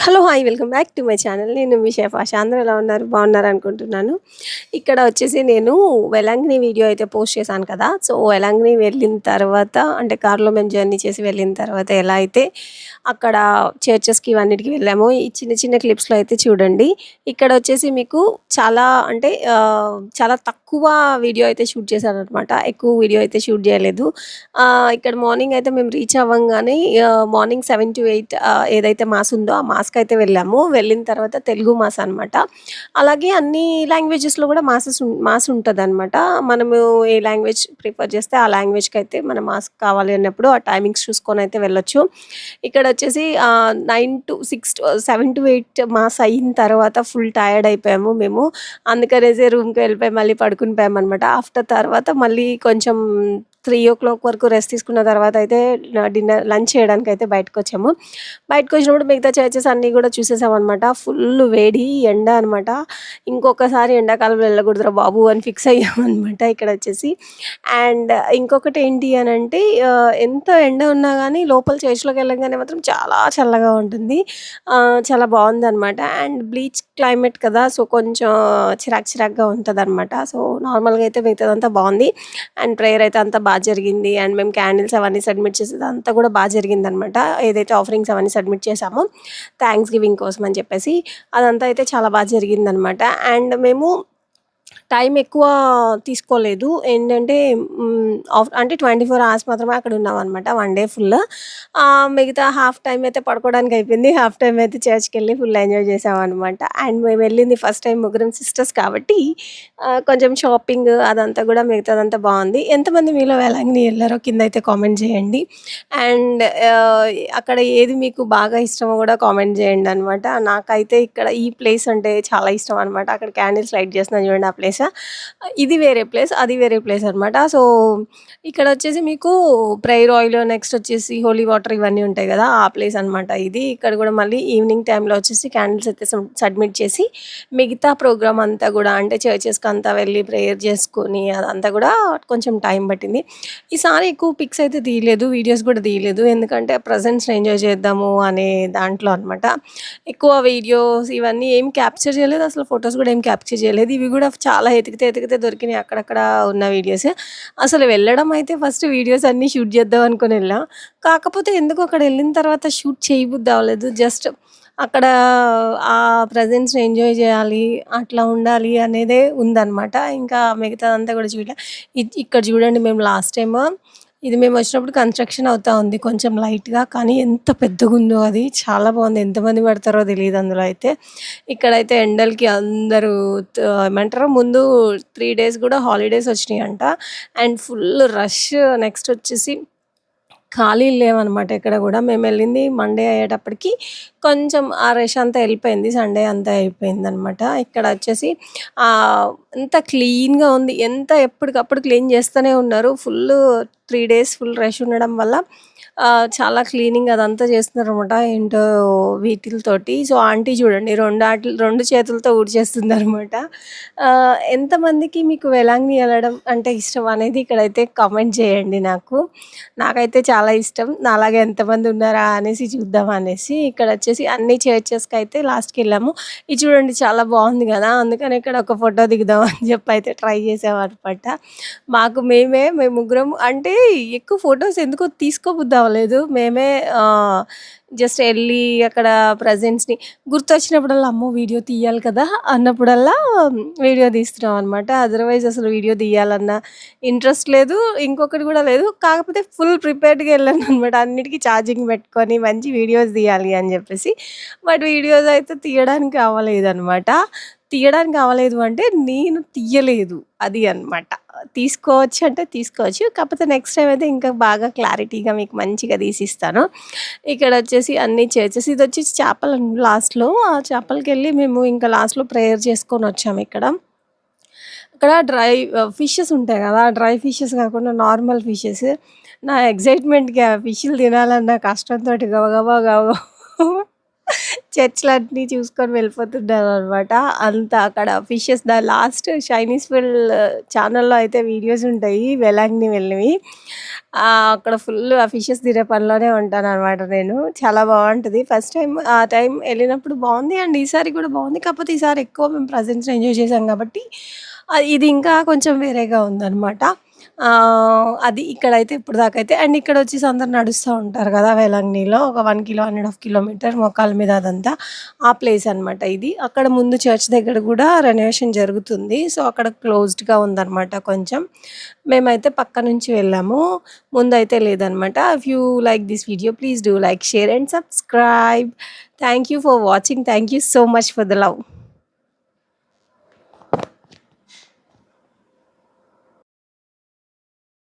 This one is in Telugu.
Hello! Hi! Welcome back to my channel. నేను మీ షెఫ్ ఆష. అందరూ ఎలా ఉన్నారు? బాగున్నారనుకుంటున్నాను. ఇక్కడ వచ్చేసి నేను వెలంగిని వీడియో అయితే పోస్ట్ చేశాను కదా! సో, వెలంగిని వెళ్ళిన తర్వాత అంటే కార్‌లో మేము జర్నీ చేసి వెళ్ళిన తర్వాత ఎలా అయితే అక్కడ చర్చెస్‌కి ఇవన్నిటికి వెళ్ళామో ఈ చిన్న చిన్న క్లిప్స్‌లో అయితే చూడండి. ఇక్కడ వచ్చేసి మీకు చాలా అంటే చాలా తక్కువ వీడియో అయితే షూట్ చేశాననమాట. ఎక్కువ వీడియో అయితే షూట్ చేయలేదు. ఇక్కడ మార్నింగ్ అయితే మేము రీచ్ అవ్వంగానే మార్నింగ్ 7-8 ఏదైతే మాస్ ఉందో ఆ మాస్‌కైతే వెళ్ళాము. వెళ్ళిన తర్వాత తెలుగు మాస్ అనమాట. అలాగే అన్ని లాంగ్వేజెస్‌లో కూడా మాస్ ఉంటదనమాట. మనము ఏ లాంగ్వేజ్ ప్రిఫర్ చేస్తే ఆ లాంగ్వేజ్‌కైతే మన మాస్ కావాలి అన్నప్పుడు ఆ టైమింగ్స్ చూసుకొనైతే వెళ్ళొచ్చు. ఇక్కడొచ్చేసి 7-8 మాస్ అయిన తర్వాత ఫుల్ టయర్డ్ అయిపోయాము మేము. అందుకనేసి రూమ్‌కి వెళ్ళిపోయి మళ్ళీ పడుకుని పోయామనమాట. ఆఫ్టర్ తర్వాత మళ్ళీ కొంచెం 3:00 వరకు రెస్ట్ తీసుకున్న తర్వాత అయితే లంచ్ చేయడానికైతే బయటకొచ్చాము. బయటకొచ్చినప్పుడు మిగతా చర్చెస్ అన్నీ గూడా చూసేసామనమాట. ఫుల్లు వేడి, ఎండ అనమాట. ఇంకొకసారి ఎండాకాలంలో వెళ్ళకూడదురా బాబు అని ఫిక్స్ అయ్యామనమాట ఇక్కడొచ్చేసి. అండ్ ఇంకొకటేంటి అనంటే ఎంత ఎండ ఉన్నా గానీ లోపల చర్చ్‌లోకెళ్ళంగానే మాత్రం చాలా చల్లగా ఉంటుంది. చాలా బావుందనమాట. అండ్ బ్లీచ్ క్లైమేట్ కదా! సో, కొంచెం చిరాకుగా ఉంటదనమాట. సో, నార్మల్‌గా అయితే మిగతాదంతా బావుంది. అండ్ ప్రేయర్ అయితే అంతా జరిగింది. అండ్ మేము క్యాండిల్స్ అవన్నీ సబ్మిట్ చేసేదంతా కూడా జరిగిందనమాట. ఏదైతే ఆఫరింగ్స్ అవన్నీ సబ్మిట్ చేశామో థాంక్స్ గివింగ్ కోసం అని చెప్పేసి అదంతా అయితే చాలా జరిగిందనమాట. అండ్ మేము టైం ఎక్కువ తీసుకోలేదు. ఏంటంటే అంటే 24 అవర్స్ మాత్రమే అక్కడ ఉన్నామనమాట. 1 డే ఫుల్. మిగతా హాఫ్ టైమ్ అయితే పడుకోవడానికి అయిపోయింది. హాఫ్ టైమ్ అయితే చర్చ్‌కెళ్ళి ఫుల్ ఎంజాయ్ చేసామనమాట. అండ్ మేము వెళ్ళింది ఫస్ట్ టైం ముగ్గురం సిస్టర్స్ కాబట్టి కొంచెం షాపింగ్ అదంతా కూడా మిగతాదంతా బావుంది. ఎంతమంది మీలో వేలాంగిని ఎళ్లారో కిందైతే కామెంట్ చేయండి. అండ్ అక్కడ ఏది మీకు బాగా ఇష్టమో కూడా కామెంట్ చేయండనమాట. నాకైతే ఇక్కడ ఈ ప్లేస్ అంటే చాలా ఇష్టం అనమాట. అక్కడ క్యాండిల్స్ లైట్ చేస్తున్నారు చూడండి ఆ ప్లేస్. ఇది వేరే ప్లేస్, అది వేరే ప్లేస్ అనమాట. సో, ఇక్కడొచ్చేసి మీకు ప్రేయర్ ఆయిల్ నెక్స్ట్ వచ్చేసి హోలీ వాటర్ ఇవన్నీ ఉంటాయి గదా! ఆ ప్లేస్ అనమాట ఇది. ఇక్కడ గూడా మళ్ళీ ఈవినింగ్ టైమ్‌లో వచ్చేసి క్యాండిల్స్ అయితే సబ్మిట్ చేసి మిగతా ప్రోగ్రామ్ అంతా గూడా అంటే చర్చెస్‌కంతా వెళ్ళి ప్రేయర్ చేసుకొని అదంతా గూడా కొంచెం టైం పట్టింది. ఈసారి ఎక్కువ పిక్స్ అయితే తీయలేదు. వీడియోస్ గూడా తీయలేదు. ఎందుకంటే ప్రెజెంట్స్‌ని ఎంజాయ్ చేద్దాము అనే దాంట్లో అనమాట. ఎక్కువ వీడియోస్ ఇవన్నీ ఏం క్యాప్చర్ చేయలేదు. అసలు ఫోటోస్ గూడా ఏం క్యాప్చర్ చేయలేదు. ఇవి గూడా చాలా ఎతికితే దొరికినాయి అక్కడక్కడ ఉన్న వీడియోసే. అసలు వెళ్ళడం అయితే ఫస్ట్ వీడియోస్ అన్నీ షూట్ చేద్దాం అనుకోని వెళ్ళాం. కాకపోతే ఎందుకో అక్కడెళ్ళిన తర్వాత షూట్ చేయబుద్ధి అవ్వలేదు. జస్ట్ అక్కడ ఆ ప్రెజెన్స్‌ని ఎంజాయ్ చేయాలి, అట్లా ఉండాలి అనేదే ఉందనమాట. ఇంకా మిగతాదంతా కూడా చూడలే. ఇక్కడ చూడండి మేము లాస్ట్ టైము ఇది మేమొచ్చినప్పుడు కన్‌స్ట్రక్షన్ అవుతా ఉంది. కొంచెం లైట్‌గా. కానీ ఎంత పెద్దగుందో అది. చాలా బావుంది. ఎంతమంది పడతారో తెలీదు అందులో అయితే. ఇక్కడైతే ఎండలకి అందరూ ఏమంటారు ముందు 3 డేస్ గూడా హాలిడేస్ వచ్చినియంట. అండ్ ఫుల్ రష్ నెక్స్ట్ వచ్చేసి ఖాళీలు లేవనమాట ఎక్కడ గూడా. మేమెళ్ళింది మండే అయ్యేటప్పటికి కొంచెం ఆ రష్ అంతా ఎళ్ళిపోయింది. సండే అంతా అయిపోయిందనమాట. ఇక్కడ వచ్చేసి అంతా క్లీన్‌గా ఉంది. ఎప్పటికప్పుడు క్లీన్ చేస్తూనే ఉన్నారు. 3 డేస్ ఫుల్ రష్ ఉండడం వల్ల చాలా క్లీనింగ్ అదంతా చేస్తున్నారనమాట. ఏంటో వీటిలతోటి. సో, ఆంటీ చూడండి 2 చేతులతో ఊడ్చేస్తుందనమాట. ఎంతమందికి మీకు వేలాంగిని ఎళ్ళడం అంటే ఇష్టం అనేది ఇక్కడైతే కామెంట్ చేయండి నాకు. నాకైతే చాలా ఇష్టం. నాలాగా ఎంతమంది ఉన్నారా అనేసి చూద్దాం అనేసి. ఇక్కడొచ్చేసి అన్ని చర్చెస్‌కైతే లాస్ట్‌కెళ్ళాము. ఇది చూడండి చాలా బావుంది గదా! అందుకని ఇక్కడ ఒక ఫోటో దిగుదాం అని చెప్పైతే ట్రై చేసామనమాట. మేము ముగ్గురం అంటే ఎక్కువ ఫోటోస్ ఎందుకో తీసుకోబుద్ధి అవ్వలేదు. మేమే జస్ట్ ఎళ్లి అక్కడ ప్రెజెంట్స్‌ని గుర్తొచ్చినప్పుడల్లా అమ్మో! వీడియో తీయాలి కదా! అన్నప్పుడల్లా వీడియో తీస్తున్నాం అనమాట. అదర్‌వైజ్ అసలు వీడియో తీయాలన్న ఇంట్రెస్ట్ లేదు. ఇంకొకటి గూడా లేదు. కాకపోతే ఫుల్ ప్రిపేర్డ్‌గా ఎళ్ళాననమాట. అన్నిటికి ఛార్జింగ్ పెట్టుకొని మంచి వీడియోస్ తీయాలి అని జెప్పేసి. బట్ వీడియోస్ అయితే తీయడానికి అవ్వలేదనమాట. తీయడానికి అవ్వలేదు అంటే నేను తీయలేదు. అది అనమాట. తీసుకోవచ్చు అంటే తీసుకోవచ్చు. కాకపోతే నెక్స్ట్ టైమ్ అయితే ఇంకా బాగా క్లారిటీగా మీకు మంచిగా తీసిస్తాను. ఇక్కడొచ్చేసి అన్ని చర్చెస్ ఇదొచ్చేసి చాపలండి లాస్ట్‌లో. ఆ చాపలకెళ్ళి మేము ఇంకా లాస్ట్‌లో ప్రేయర్ చేసుకొనొచ్చాము ఇక్కడ. అక్కడ ఫిషెస్ ఉంటాయి గదా! డ్రై ఫిషెస్ కాకుండా నార్మల్ ఫిషెస్. నా ఎక్సైట్‌మెంట్‌కి ఆ ఫిష్‌లు తినాలన్న కష్టంతోటి గబగబా చర్చ్‌లన్నీ చూసుకొని వెళ్ళిపోతుంటారనమాట. అంత అక్కడ ఫిషెస్ లాస్ట్ చైనీస్ ఛానెల్‌లో అయితే వీడియోస్ ఉంటాయి వేలాంగిని వెళ్ళినవి. అక్కడ ఫుల్ ఆ ఫిషెస్ తినే పనిలోనే ఉంటాననమాట నేను. చాలా బావుంటది. ఫస్ట్ టైమ్ ఆ టైం ఎళ్ళినప్పుడు బావుంది. అండ్ ఈసారి కూడా బావుంది. కాకపోతే ఈసారి ఎక్కువ మేము ప్రెజెంట్స్‌ని ఎంజాయ్ చేసాం కాబట్టి ఇది ఇంకా కొంచెం వేరేగా ఉందనమాట. అది ఇక్కడైతే ఇప్పటిదాకైతే అండ్ ఇక్కడొచ్చేసి అందరూ నడుస్తా ఉంటారు గదా! వేలాంగిణిలో ఒక 1 కిలో, 1 ½ కిలోమీటర్ మోకాళ్ళ మీద అదంతా. ఆ ప్లేస్ అనమాట ఇది. అక్కడ ముందు చర్చ్ దగ్గర గూడా రెనోవేషన్ జరుగుతుంది. సో, అక్కడ క్లోజ్డ్‌గా ఉందనమాట కొంచెం. మేమైతే పక్క నుంచి వెళ్ళాము. ముందైతే లేదనమాట. If you like this video please do like, share and subscribe. Thank you for watching. Thank you so much for the love.